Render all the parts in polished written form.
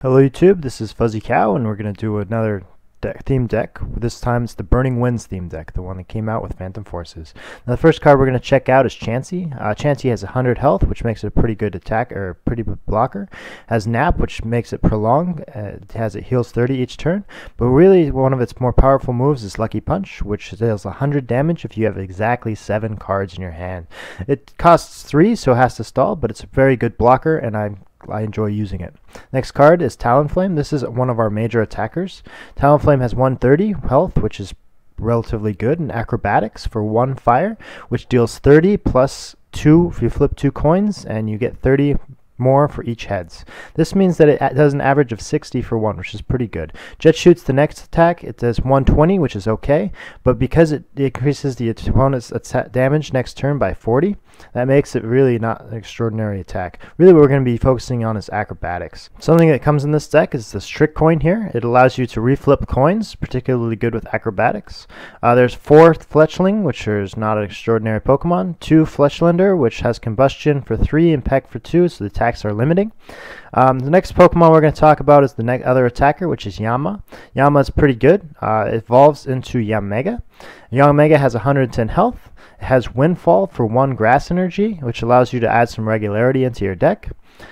Hello YouTube, this is Fuzzycow and we're going to do another theme deck. This time it's the Burning Winds theme deck, the one that came out with Phantom Forces. Now the first card we're going to check out is Chansey. Chansey has 100 health, which makes it a pretty good attack, or pretty good blocker. Has Nap, which makes it prolong. It heals 30 each turn. But really one of its more powerful moves is Lucky Punch, which deals 100 damage if you have exactly 7 cards in your hand. It costs 3, so it has to stall, but it's a very good blocker, and I enjoy using it. Next card is Talonflame. This is one of our major attackers. Talonflame has 130 health, which is relatively good, and acrobatics for 1 fire, which deals 30 plus 2 if you flip 2 coins, and you get 30 more for each heads. This means that it does an average of 60 for 1, which is pretty good. Jet shoots the next attack. It does 120, which is okay, but because it increases the opponent's damage next turn by 40, that makes it really not an extraordinary attack. Really what we're going to be focusing on is acrobatics. Something that comes in this deck is this trick coin here. It allows you to reflip coins, particularly good with acrobatics. There's 4 Fletchling, which is not an extraordinary Pokemon, 2 Fletchlander, which has combustion for 3 and peck for 2, so the attacks are limiting. The next Pokemon we're going to talk about is the other attacker, which is Yama. Yama is pretty good. It evolves into Yamega. Yamega has 110 health. It has Windfall for 1 grass energy, which allows you to add some regularity into your deck.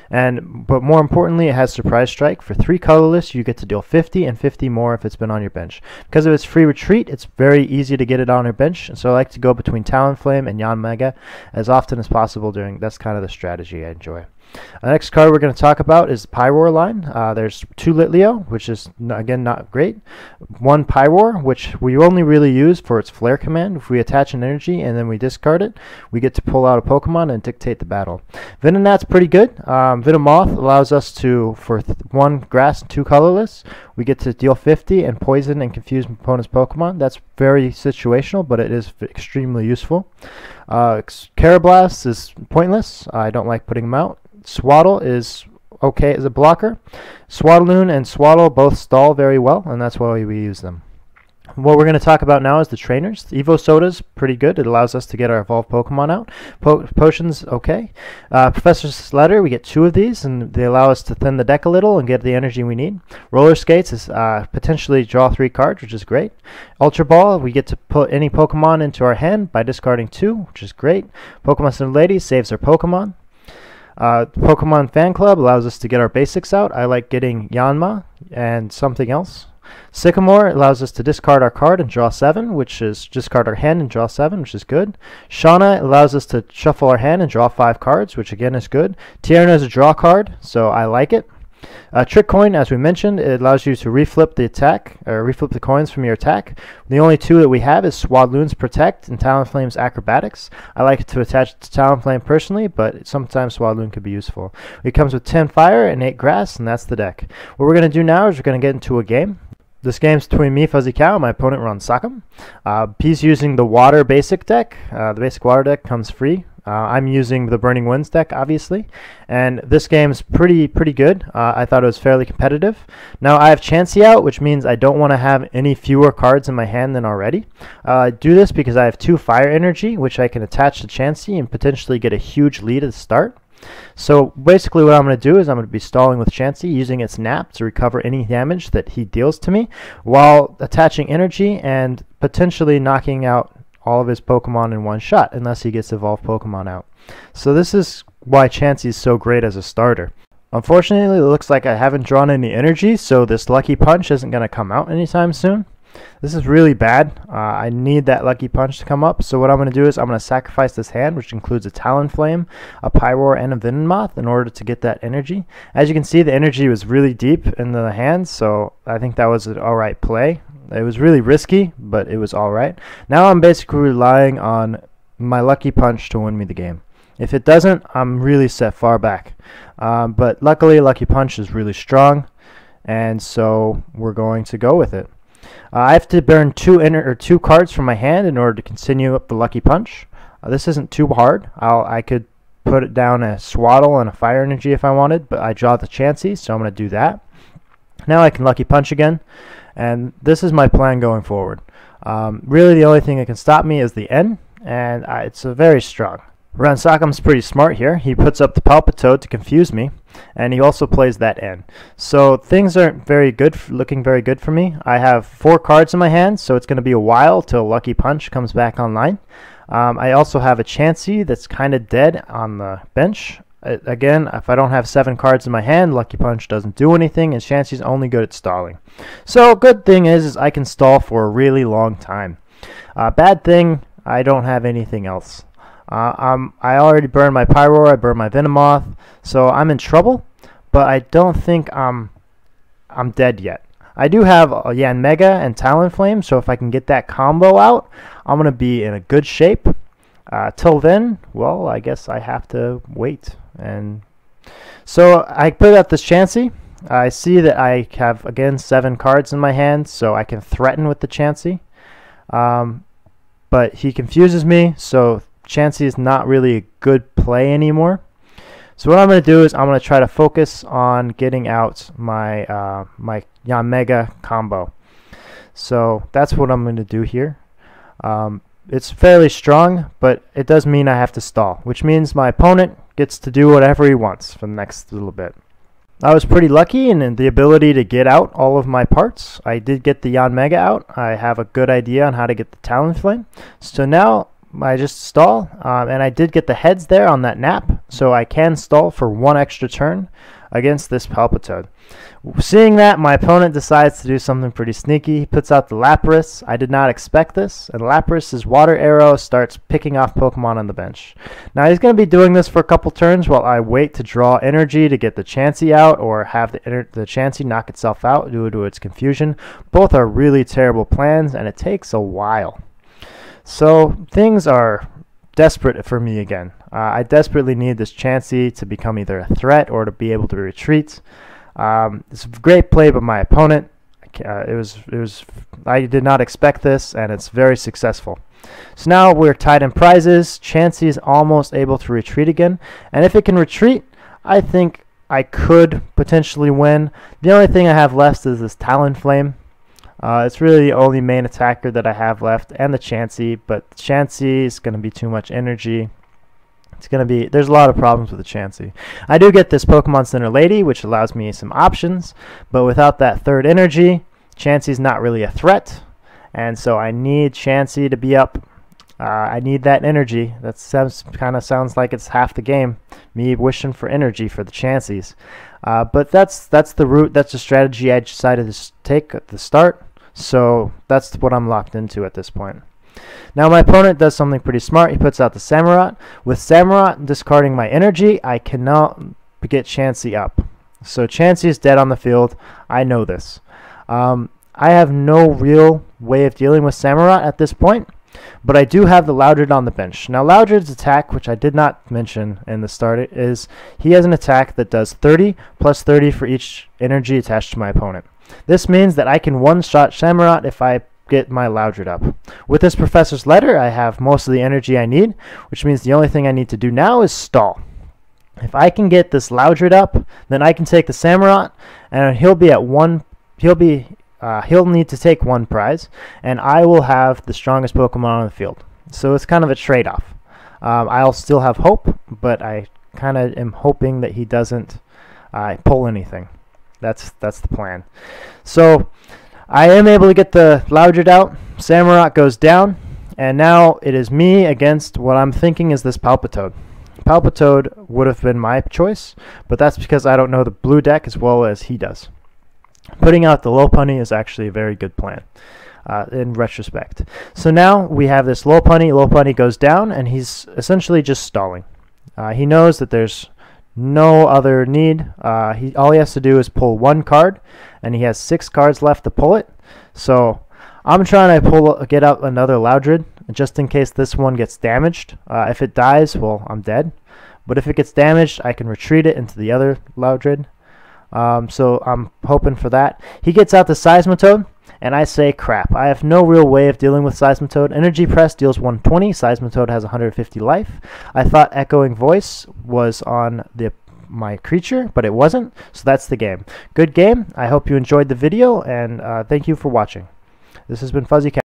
But more importantly, it has Surprise Strike. For 3 colorless, you get to deal 50 and 50 more if it's been on your bench. Because of its free retreat, it's very easy to get it on your bench, so I like to go between Talonflame and Yamega as often as possible. That's kind of the strategy I enjoy. The next card we're going to talk about is the Pyroar line. There's 2 Litleo, which is, again, not great. 1 Pyroar, which we only really use for its Flare command. If we attach an energy and then we discard it, we get to pull out a Pokemon and dictate the battle. Venonat's pretty good. Venomoth allows us to, for 1 grass and 2 colorless, we get to deal 50 and poison and confuse opponent's Pokemon. That's very situational, but it is extremely useful. Carablast is pointless. I don't like putting them out. Swaddle is okay as a blocker. Swaddloon and Swaddle both stall very well, and that's why we use them. What we're going to talk about now is the trainers. The Evo Soda's pretty good. It allows us to get our evolved Pokemon out. Potions, okay. Professor's Letter, we get 2 of these, and they allow us to thin the deck a little and get the energy we need. Roller Skates is potentially draw 3 cards, which is great. Ultra Ball, we get to put any Pokemon into our hand by discarding 2, which is great. Pokemon Center Lady saves our Pokemon. Pokemon Fan Club allows us to get our basics out. I like getting Yanma and something else. Sycamore allows us to discard our card and draw 7, which is discard our hand and draw 7, which is good. Shauna allows us to shuffle our hand and draw 5 cards, which again is good. Tierna is a draw card, so I like it. Trick Coin, as we mentioned, it allows you to reflip the attack, or reflip the coins from your attack. The only 2 that we have is Swadloon's Protect and Talonflame's Acrobatics. I like to attach it to Talonflame personally, but sometimes Swadloon could be useful. It comes with 10 fire and 8 grass, and that's the deck. What we're going to do now is we're going to get into a game. This game's between me, Fuzzycow, and my opponent, Ronsokhim. He's using the Water Basic deck. The Basic Water deck comes free. I'm using the Burning Winds deck, obviously, and this game's pretty good. I thought it was fairly competitive. Now I have Chansey out, which means I don't want to have any fewer cards in my hand than already. I do this because I have 2 Fire Energy, which I can attach to Chansey and potentially get a huge lead at the start. So basically what I'm going to do is I'm going to be stalling with Chansey, using its Nap to recover any damage that he deals to me, while attaching energy and potentially knocking out all of his Pokemon in one shot, unless he gets evolved Pokemon out. So this is why Chansey is so great as a starter. Unfortunately, it looks like I haven't drawn any energy, so this Lucky Punch isn't going to come out anytime soon. This is really bad. I need that Lucky Punch to come up, so what I'm going to do is I'm going to sacrifice this hand, which includes a Talonflame, a Pyroar, and a Venomoth, in order to get that energy. As you can see, the energy was really deep in the hand, so I think that was an alright play. It was really risky, but it was alright. Now I'm basically relying on my Lucky Punch to win me the game. If it doesn't, I'm really set far back. But luckily, Lucky Punch is really strong, and so we're going to go with it. I have to burn 2 cards from my hand in order to continue up the Lucky Punch. This isn't too hard. I could put it down a Swaddle and a Fire Energy if I wanted, but I draw the Chansey, so I'm going to do that. Now I can Lucky Punch again, and this is my plan going forward. Really the only thing that can stop me is the N, and it's very strong. Ronsokhim's pretty smart here. He puts up the Palpitoad to confuse me. and he also plays that in. So things aren't very good, looking very good for me. I have 4 cards in my hand, so it's going to be a while till Lucky Punch comes back online. I also have a Chansey that's kind of dead on the bench. Again, if I don't have 7 cards in my hand, Lucky Punch doesn't do anything, and Chansey's only good at stalling. So good thing is I can stall for a really long time. Bad thing, I don't have anything else. I already burned my Pyroar, I burned my Venomoth, so I'm in trouble, but I don't think I'm dead yet. I do have a Yanmega and Talonflame, so if I can get that combo out, I'm going to be in a good shape. Till then, well, I guess I have to wait. And so I put out this Chansey. I see that I have, again, 7 cards in my hand, so I can threaten with the Chansey. But he confuses me, so Chansey is not really a good play anymore. So what I'm going to do is I'm going to try to focus on getting out my my Yanmega combo. So that's what I'm going to do here. It's fairly strong, but it does mean I have to stall, which means my opponent gets to do whatever he wants for the next little bit. I was pretty lucky in the ability to get out all of my parts. I did get the Yanmega out. I have a good idea on how to get the Talonflame. So now I just stall, and I did get the heads there on that nap, so I can stall for 1 extra turn against this Palpitoad. Seeing that, my opponent decides to do something pretty sneaky. He puts out the Lapras. I did not expect this, and Lapras' Water Arrow starts picking off Pokemon on the bench. Now he's going to be doing this for a couple turns while I wait to draw energy to get the Chansey out, or have the Chansey knock itself out due to its confusion. Both are really terrible plans, and it takes a while. So things are desperate for me again. I desperately need this Chansey to become either a threat or to be able to retreat. It's a great play by my opponent. I did not expect this, and it's very successful. So now we're tied in prizes. Chansey is almost able to retreat again, and if it can retreat, I think I could potentially win. The only thing I have left is this Talonflame. It's really the only main attacker that I have left, and the Chansey, but Chansey is going to be too much energy. There's a lot of problems with the Chansey. I do get this Pokemon Center Lady, which allows me some options, but without that 3rd energy, Chansey's not really a threat, and so I need Chansey to be up. I need that energy. That kind of sounds like it's half the game, me wishing for energy for the Chanseys. But that's the route, that's the strategy I decided to take at the start, so that's what I'm locked into at this point. Now my opponent does something pretty smart. He puts out the Samurott. With Samurott discarding my energy, I cannot get Chansey up. So Chansey is dead on the field. I know this. I have no real way of dealing with Samurott at this point, but I do have the Loudred on the bench. Now Loudred's attack, which I did not mention in the start, is he has an attack that does 30 plus 30 for each energy attached to my opponent. This means that I can one-shot Samurott if I get my Loudred up. With this Professor's Letter, I have most of the energy I need, which means the only thing I need to do now is stall. If I can get this Loudred up, then I can take the Samurott, and he'll be at one. He'll need to take 1 prize, and I will have the strongest Pokemon on the field. So it's kind of a trade-off. I'll still have hope, but I kind of am hoping that he doesn't pull anything. That's the plan. So I am able to get the Loudred out. Samurott goes down, and now it is me against what I'm thinking is this Palpitoad. Palpitoad would have been my choice, but that's because I don't know the blue deck as well as he does. Putting out the Lopunny is actually a very good plan in retrospect. So now we have this Lopunny. Lopunny goes down, and he's essentially just stalling. He knows that there's no other need. All he has to do is pull 1 card, and he has 6 cards left to pull it. So I'm trying to get out another Loudred just in case this one gets damaged. If it dies, well, I'm dead. But if it gets damaged, I can retreat it into the other Loudred. So I'm hoping for that. He gets out the Seismitoad, and I say, crap. I have no real way of dealing with Seismitoad. Energy Press deals 120. Seismitoad has 150 life. I thought Echoing Voice was on my creature, but it wasn't. So that's the game. Good game. I hope you enjoyed the video, and thank you for watching. This has been Fuzzycow.